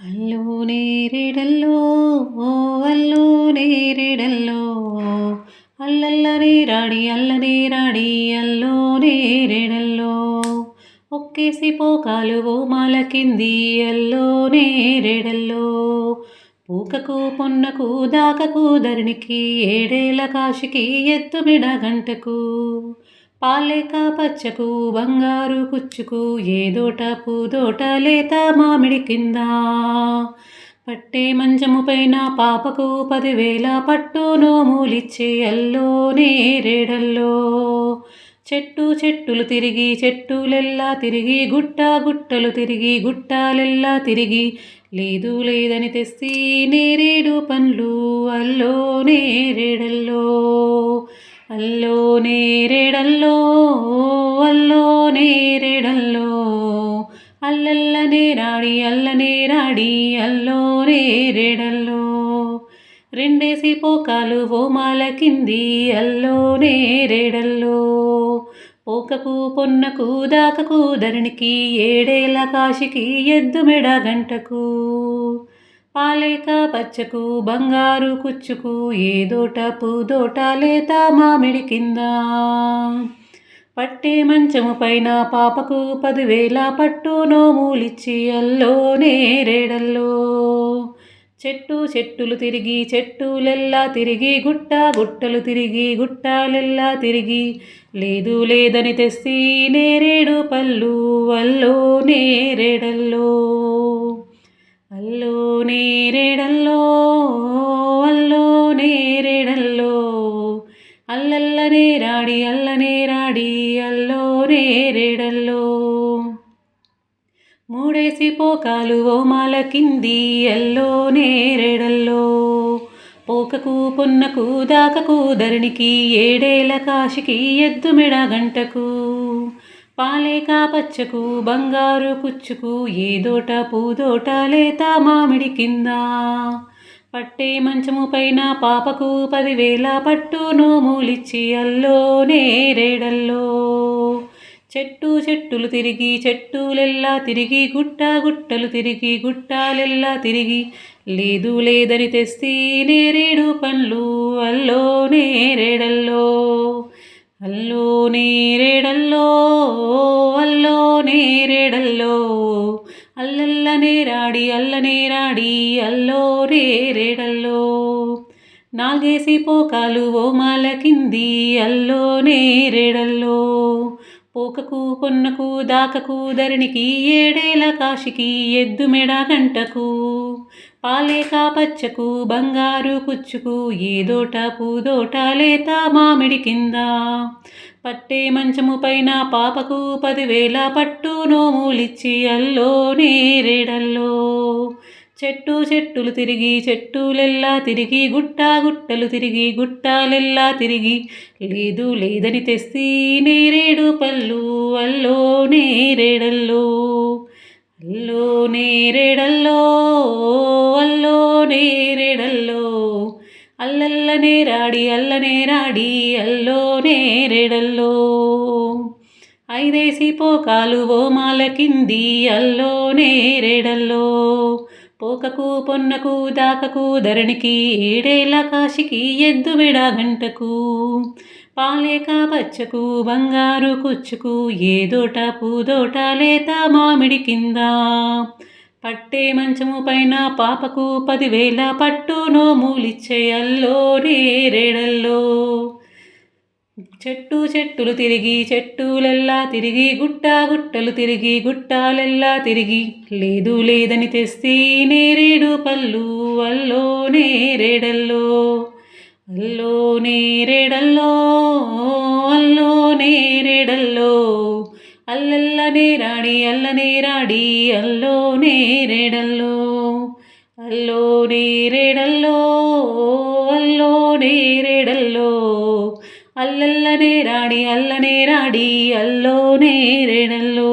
అల్లో నేరేడల్లో అల్లో నేరేడల్లో అల్లల్లనే రాడి అల్లనే రాడి అల్లో నేరేడల్లో ఒక్కేసి పోకాలు ఓ మాల కింది అల్లో నేరేడల్లో పూకకు పొన్నకు దాకకు ధరణికి ఏడేల కాశికి ఎత్తుమిడ గంటకు పాలేక పచ్చకు బంగారు కుచ్చుకు ఏదోట పూదోట లేత మామిడి కింద పట్టే మంచము పైన పాపకు 10,000 పట్టు నోములిచ్చే అల్లో నేరేడల్లో చెట్టులు తిరిగి చెట్టులెల్లా తిరిగి గుట్టలు తిరిగి గుట్టాలెల్లా తిరిగి లేదు లేదని తెస్తి నేరేడు పండ్లు అల్లో నేరేడల్లో అల్లో నేరేడల్లో అల్లో నేరేడల్లో అల్లల్లనే రాడి అల్లనే రాడి అల్లో నేరేడల్లో రెండేసి పోకాలు ఓ మాల కింది అల్లో నేరేడల్లో పోకకు పొన్నకు దాకకు ధరణికి ఏడేల కాశికి ఎద్దుమెడ గంటకు పాలేక పచ్చకు బంగారు కుచ్చుకు ఏదోట పూదోట లేత మామిడి కింద పట్టే మంచము పైన పాపకు 10,000 పట్టు నోములిచ్చి అల్లో నేరేడల్లో చెట్టులు తిరిగి చెట్టులెల్లా తిరిగి గుట్టలు తిరిగి గుట్టాలెల్లా తిరిగి లేదు లేదని తెస్తి నేరేడు పళ్ళు అల్లో నేరేడల్లో అల్లో నేరేడల్లో అల్లో నేరేడల్లో అల్లల్లనే రాడి అల్లనే రాడి అల్లో నేరేడల్లో మూడేసి పోకాలు ఓ మాల కింది అల్లో నేరేడల్లో పోకకు పొన్నకు దాకకు ధరణికి ఏడేల కాశికి ఎద్దుమెడ గంటకు పాలేక పచ్చకు బంగారు కుచ్చుకు ఏదోట పూదోట లేత మామిడి కింద పట్టే మంచము పైన పాపకు 10,000 పట్టు నోములిచ్చి అల్లో నేరేడల్లో చెట్టులు తిరిగి చెట్టులెల్లా తిరిగి గుట్టలు తిరిగి గుట్టాలెల్లా తిరిగి లేదు లేదని తెస్తి నేరేడు పండ్లు అల్లో నేరేడల్లో అల్లో నేరేడల్లో అల్లో నేరేడల్లో అల్లల్లనే రాడి అల్లనే రాడి అల్లో నేరేడల్లో నాలుగేసి పోకాలు ఓ మాల కింది అల్లో నేరేడల్లో పోకకు పొన్నకు దాకకు ధరణికి ఏడేల కాశికి ఎద్దుమెడ గంటకు పాలేక పచ్చకు బంగారు కుచ్చుకు ఏదోట పూదోట లేత మామిడి కింద పట్టే మంచము పైన పాపకు 10,000 పట్టు నోములిచ్చి అల్లో నేరేడల్లో చెట్టులు తిరిగి చెట్టులెల్లా తిరిగి గుట్టలు తిరిగి గుట్టాలెల్లా తిరిగి లేదు లేదని తెస్తి నేరేడు పళ్ళు అల్లో నేరేడల్లో అల్లో నేరేడల్లో అల్లో నేరేడల్లో అల్లల్లనే రాడి అల్లనే రాడి అల్లో నేరేడల్లో ఐదేసి పోకాలు ఓ మాల కింది అల్లో నేరేడల్లో పోకకు పొన్నకు దాకకు ధరణికి ఏడేల కాశికి ఎద్దుమెడ గంటకు పాలేక పచ్చకు బంగారు కుచ్చుకు ఏదోట పూదోట లేత మామిడి కింద పట్టే మంచము పైన పాపకు 10,000 పట్టు నోములిచ్చే అల్లో నేరేడల్లో చెట్టులు తిరిగి చెట్టులెల్లా తిరిగి గుట్టలు తిరిగి గుట్టాలెల్లా తిరిగి లేదు లేదని తెస్తి నేరేడు పళ్ళు అల్లో నేరేడల్లో అల్లో నేరేడల్లో అల్లో నేరేడల్లో అల్లల్లనే రాడి అల్లనే రాడి అల్లో నేరేడల్లో అల్లో నేరేడల్లో అల్లో నేరేడల్లో అల్లల్లనే రాడి అల్లనే రాడి అల్లో నేరేడల్లో